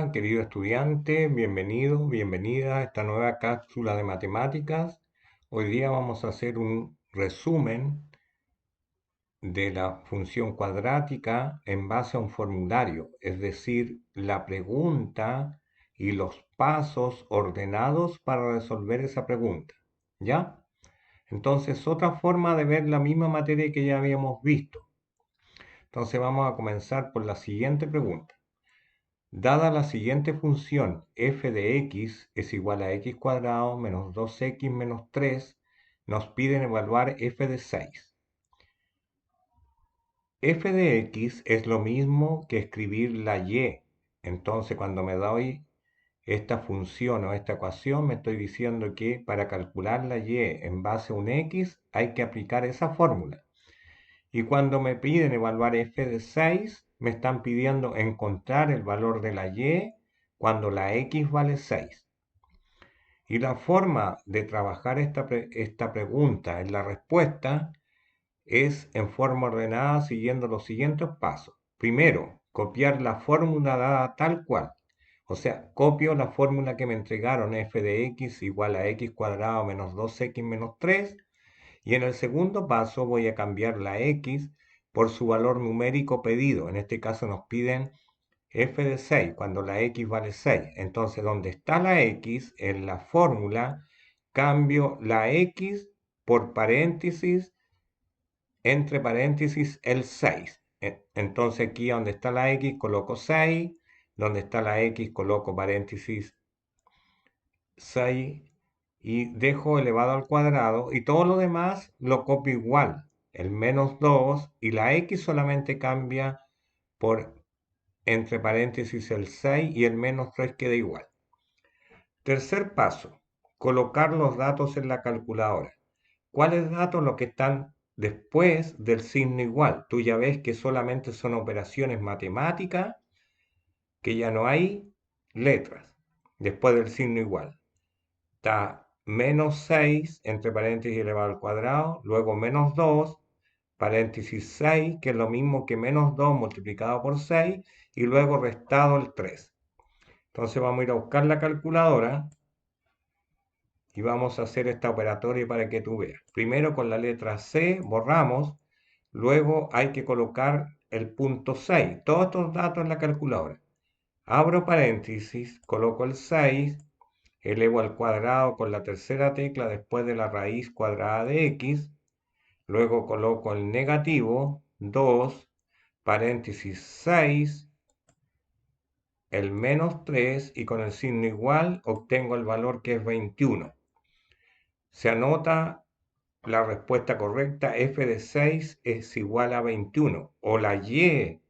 Hola, querido estudiante, bienvenido, bienvenida a esta nueva cápsula de matemáticas. Hoy día vamos a hacer un resumen de la función cuadrática en base a un formulario, es decir, la pregunta y los pasos ordenados para resolver esa pregunta. ¿Ya? Entonces, otra forma de ver la misma materia que ya habíamos visto. Entonces, vamos a comenzar por la siguiente pregunta. Dada la siguiente función f de x es igual a x cuadrado menos 2x menos 3, nos piden evaluar f de 6. F de x es lo mismo que escribir la y. Entonces, cuando me doy esta función o esta ecuación, me estoy diciendo que para calcular la y en base a un x hay que aplicar esa fórmula. Y cuando me piden evaluar f de 6, me están pidiendo encontrar el valor de la y cuando la x vale 6. Y la forma de trabajar esta pregunta en la respuesta es en forma ordenada siguiendo los siguientes pasos. Primero, copiar la fórmula dada tal cual. O sea, copio la fórmula que me entregaron f de x igual a x cuadrado menos 2x menos 3. Y en el segundo paso voy a cambiar la x por su valor numérico pedido. En este caso nos piden f de 6 cuando la x vale 6. Entonces, donde está la x en la fórmula, cambio la x por paréntesis, entre paréntesis el 6. Entonces aquí donde está la x coloco 6, donde está la x coloco paréntesis 6 y dejo elevado al cuadrado y todo lo demás lo copio igual, el menos 2 y la x solamente cambia por entre paréntesis el 6 y el menos 3 queda igual. Tercer paso, colocar los datos en la calculadora. ¿Cuáles datos? Los que están después del signo igual. Tú ya ves que solamente son operaciones matemáticas, que ya no hay letras después del signo igual. Está menos 6, entre paréntesis elevado al cuadrado, luego menos 2, paréntesis 6, que es lo mismo que menos 2 multiplicado por 6, y luego restado el 3. Entonces vamos a ir a buscar la calculadora y vamos a hacer esta operatoria para que tú veas. Primero con la letra C borramos, luego hay que colocar el punto 6, todos estos datos en la calculadora. Abro paréntesis, coloco el 6, elevo al cuadrado con la tercera tecla después de la raíz cuadrada de x, luego coloco el negativo 2, paréntesis 6, el menos 3 y con el signo igual obtengo el valor que es 21. Se anota la respuesta correcta, f de 6 es igual a 21, o la y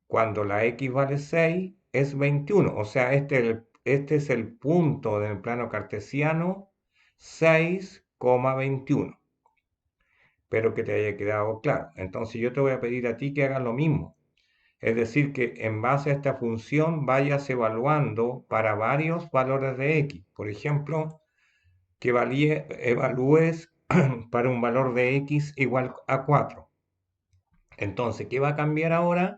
cuando la x vale 6 es 21, o sea, este es el punto del plano cartesiano 6,21. Espero que te haya quedado claro. Entonces yo te voy a pedir a ti que hagas lo mismo. Es decir, que en base a esta función vayas evaluando para varios valores de x. Por ejemplo, que evalúes para un valor de x igual a 4. Entonces, ¿qué va a cambiar ahora?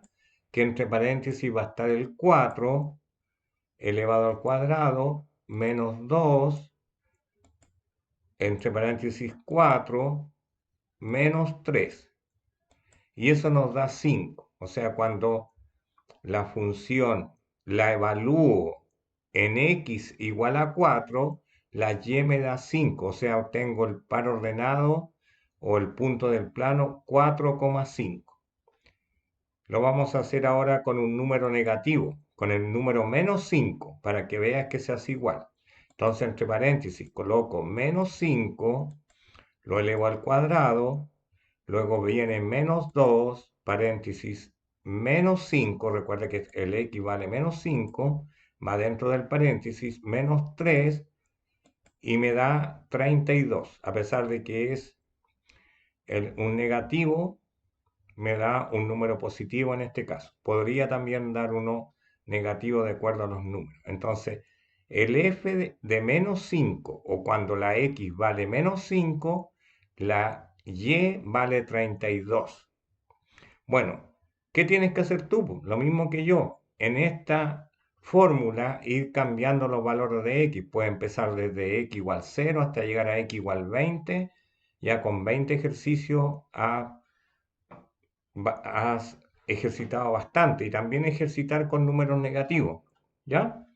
Que entre paréntesis va a estar el 4 elevado al cuadrado menos 2 entre paréntesis 4 menos 3. Y eso nos da 5. O sea, cuando la función la evalúo en x igual a 4, la y me da 5. O sea, obtengo el par ordenado o el punto del plano 4,5. Lo vamos a hacer ahora con un número negativo, con el número menos 5, para que veas que se hace igual. Entonces, entre paréntesis, coloco menos 5, lo elevo al cuadrado, luego viene menos 2, paréntesis, menos 5, recuerda que el x vale menos 5, va dentro del paréntesis, menos 3, y me da 32, a pesar de que es un negativo, me da un número positivo en este caso. Podría también dar uno negativo de acuerdo a los números. Entonces, el f de menos 5 o cuando la x vale menos 5, la y vale 32. Bueno, ¿qué tienes que hacer tú? Lo mismo que yo. En esta fórmula ir cambiando los valores de x. Puede empezar desde x igual 0 hasta llegar a x igual 20. Ya con 20 ejercicios has ejercitado bastante y también ejercitar con números negativos. ¿Ya?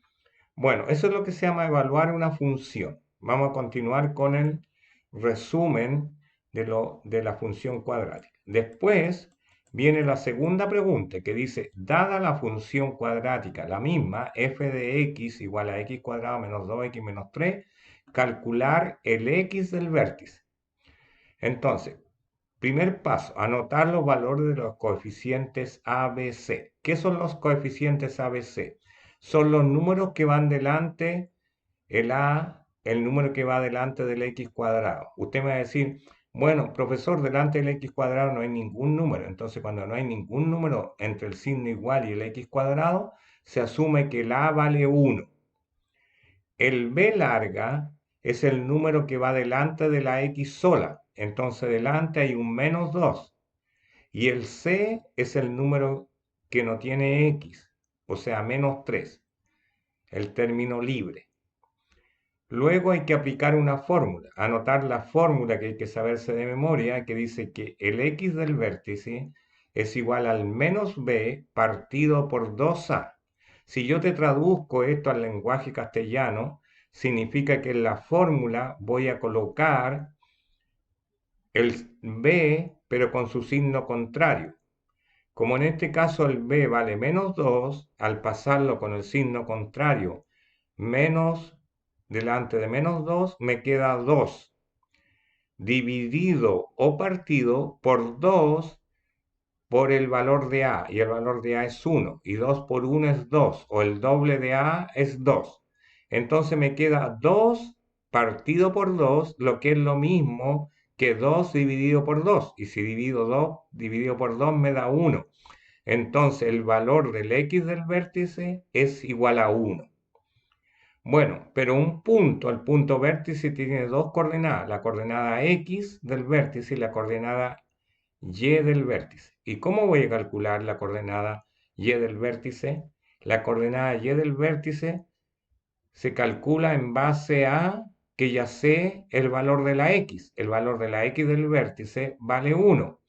Bueno, eso es lo que se llama evaluar una función. Vamos a continuar con el resumen de la función cuadrática. Después viene la segunda pregunta que dice, dada la función cuadrática, la misma, f de x igual a x cuadrado menos 2x menos 3, calcular el x del vértice. Entonces, primer paso, anotar los valores de los coeficientes A, B, C. ¿Qué son los coeficientes A, B, C? Son los números que van delante, el A, el número que va delante del X cuadrado. Usted me va a decir, bueno, profesor, delante del X cuadrado no hay ningún número. Entonces, cuando no hay ningún número entre el signo igual y el X cuadrado, se asume que el A vale 1. El B larga es el número que va delante de la X sola. Entonces, delante hay un menos 2. Y el C es el número que no tiene X, o sea, menos 3, el término libre. Luego hay que aplicar una fórmula, anotar la fórmula que hay que saberse de memoria, que dice que el X del vértice es igual al menos B partido por 2A. Si yo te traduzco esto al lenguaje castellano, significa que en la fórmula voy a colocar el B, pero con su signo contrario. Como en este caso el b vale menos 2, al pasarlo con el signo contrario, menos delante de menos 2, me queda 2, dividido o partido por 2 por el valor de a, y el valor de a es 1, y 2 por 1 es 2, o el doble de a es 2. Entonces me queda 2 partido por 2, lo que es lo mismo que 2 dividido por 2, y si divido 2 dividido por 2 me da 1. Entonces el valor del x del vértice es igual a 1. Bueno, pero un punto, el punto vértice tiene dos coordenadas, la coordenada x del vértice y la coordenada y del vértice. ¿Y cómo voy a calcular la coordenada y del vértice? La coordenada y del vértice se calcula en base a que ya sé el valor de la x. El valor de la x del vértice vale 1.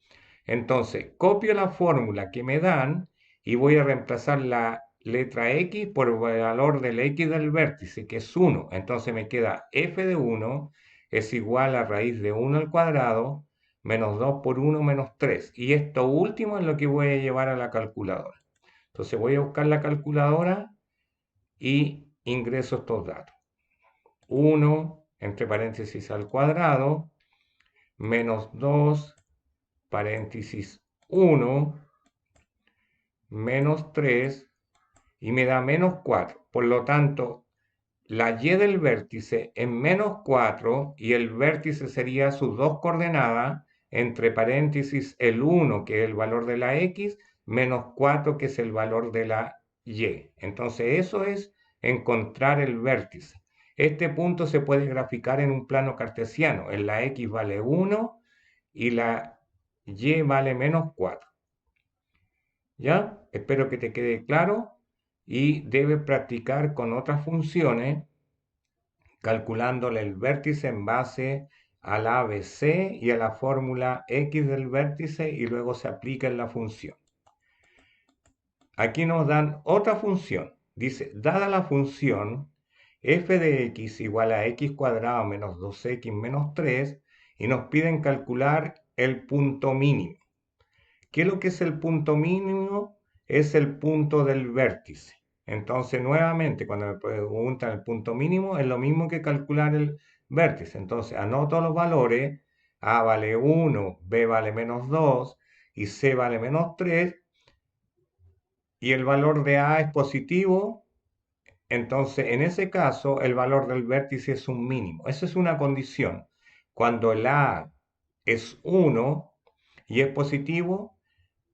Entonces, copio la fórmula que me dan y voy a reemplazar la letra x por el valor del x del vértice, que es 1. Entonces me queda f de 1 es igual a raíz de 1 al cuadrado menos 2 por 1 menos 3. Y esto último es lo que voy a llevar a la calculadora. Entonces voy a buscar la calculadora y ingreso estos datos. 1 entre paréntesis al cuadrado menos 2 paréntesis 1 menos 3 y me da menos 4. Por lo tanto, la y del vértice es menos 4 y el vértice sería sus dos coordenadas, entre paréntesis el 1 que es el valor de la x, menos 4 que es el valor de la y. Entonces eso es encontrar el vértice. Este punto se puede graficar en un plano cartesiano. En la x vale 1 y la y vale menos 4. ¿Ya? Espero que te quede claro y debes practicar con otras funciones calculándole el vértice en base al ABC y a la fórmula x del vértice y luego se aplica en la función. Aquí nos dan otra función. Dice, dada la función f de x igual a x cuadrado menos 2x menos 3 y nos piden calcular el punto mínimo. ¿Qué es lo que es el punto mínimo? Es el punto del vértice. Entonces, nuevamente, cuando me preguntan el punto mínimo, es lo mismo que calcular el vértice. Entonces, anoto los valores. A vale 1, B vale menos 2 y C vale menos 3. Y el valor de A es positivo. Entonces, en ese caso, el valor del vértice es un mínimo. Esa es una condición. Cuando el A es 1 y es positivo,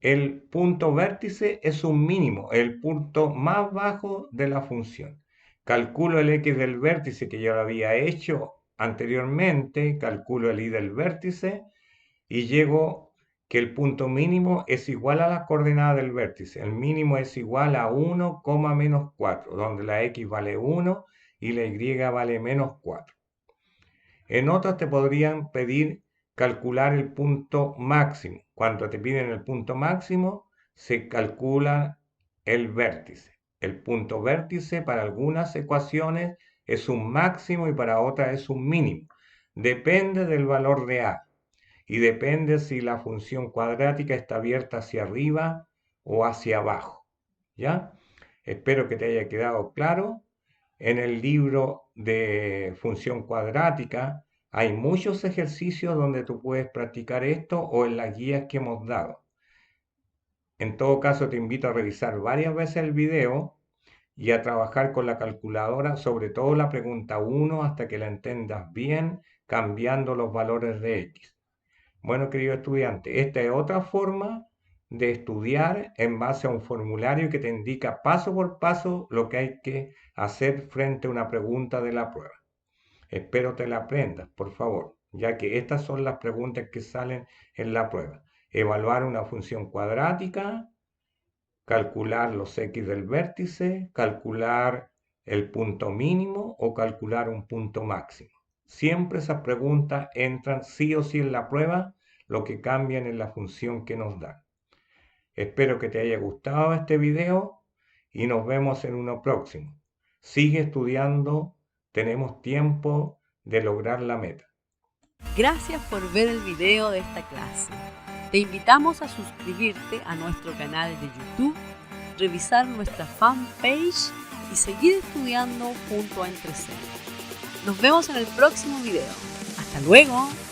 el punto vértice es un mínimo, el punto más bajo de la función. Calculo el x del vértice que ya lo había hecho anteriormente, calculo el y del vértice y llego que el punto mínimo es igual a la coordenada del vértice. El mínimo es igual a 1, menos 4, donde la x vale 1 y la y vale menos 4. En otras te podrían pedir calcular el punto máximo. Cuando te piden el punto máximo, se calcula el vértice. El punto vértice para algunas ecuaciones es un máximo y para otras es un mínimo. Depende del valor de a y depende si la función cuadrática está abierta hacia arriba o hacia abajo. ¿Ya? Espero que te haya quedado claro. En el libro de función cuadrática hay muchos ejercicios donde tú puedes practicar esto o en las guías que hemos dado. En todo caso, te invito a revisar varias veces el video y a trabajar con la calculadora, sobre todo la pregunta 1 hasta que la entendas bien, cambiando los valores de x. Bueno, querido estudiante, esta es otra forma de estudiar en base a un formulario que te indica paso por paso lo que hay que hacer frente a una pregunta de la prueba. Espero te la aprendas, por favor, ya que estas son las preguntas que salen en la prueba. Evaluar una función cuadrática, calcular los x del vértice, calcular el punto mínimo o calcular un punto máximo. Siempre esas preguntas entran sí o sí en la prueba, lo que cambian en la función que nos dan. Espero que te haya gustado este video y nos vemos en uno próximo. Sigue estudiando, tenemos tiempo de lograr la meta. Gracias por ver el video de esta clase. Te invitamos a suscribirte a nuestro canal de YouTube, revisar nuestra fanpage y seguir estudiando junto a Entre C. Nos vemos en el próximo video. ¡Hasta luego!